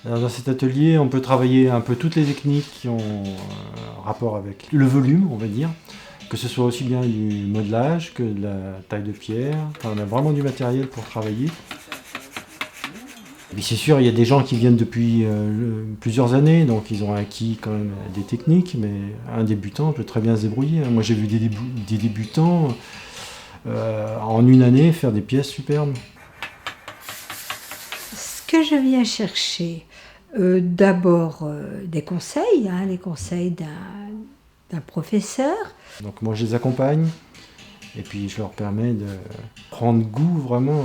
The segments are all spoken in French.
Alors, dans cet atelier, on peut travailler un peu toutes les techniques qui ont rapport avec le volume, on va dire, que ce soit aussi bien du modelage que de la taille de pierre. Enfin, on a vraiment du matériel pour travailler. Et puis c'est sûr, il y a des gens qui viennent depuis plusieurs années, donc ils ont acquis quand même des techniques, mais un débutant peut très bien se débrouiller. Moi j'ai vu des débutants en une année faire des pièces superbes. Ce que je viens chercher, d'abord des conseils, les conseils d'un professeur. Donc moi je les accompagne, et puis je leur permets de prendre goût vraiment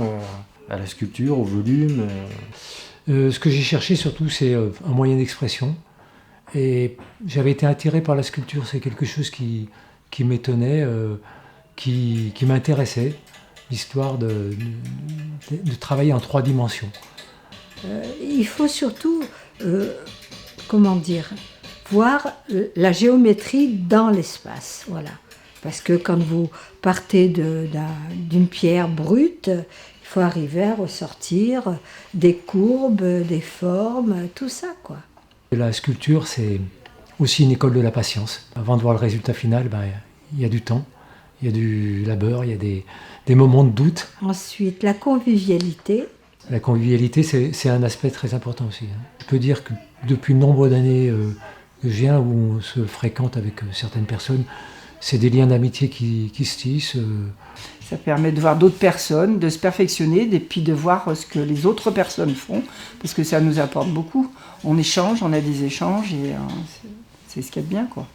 à la sculpture, au volume. Ce que j'ai cherché surtout, c'est un moyen d'expression. Et j'avais été attiré par la sculpture, c'est quelque chose qui m'étonnait, qui m'intéressait, l'histoire de travailler en 3 dimensions. Il faut surtout, voir la géométrie dans l'espace, voilà. Parce que quand vous partez d'une pierre brute, il faut arriver à ressortir des courbes, des formes, tout ça, quoi. La sculpture, c'est aussi une école de la patience. Avant de voir le résultat final, il y a du temps, il y a du labeur, il y a des moments de doute. Ensuite, la convivialité. La convivialité, c'est un aspect très important aussi. Je peux dire que depuis de nombreuses années que je viens, où on se fréquente avec certaines personnes, c'est des liens d'amitié qui se tissent. Ça permet de voir d'autres personnes, de se perfectionner, et puis de voir ce que les autres personnes font, parce que ça nous apporte beaucoup. On échange, on a des échanges, et c'est ce qu'il y a de bien, quoi.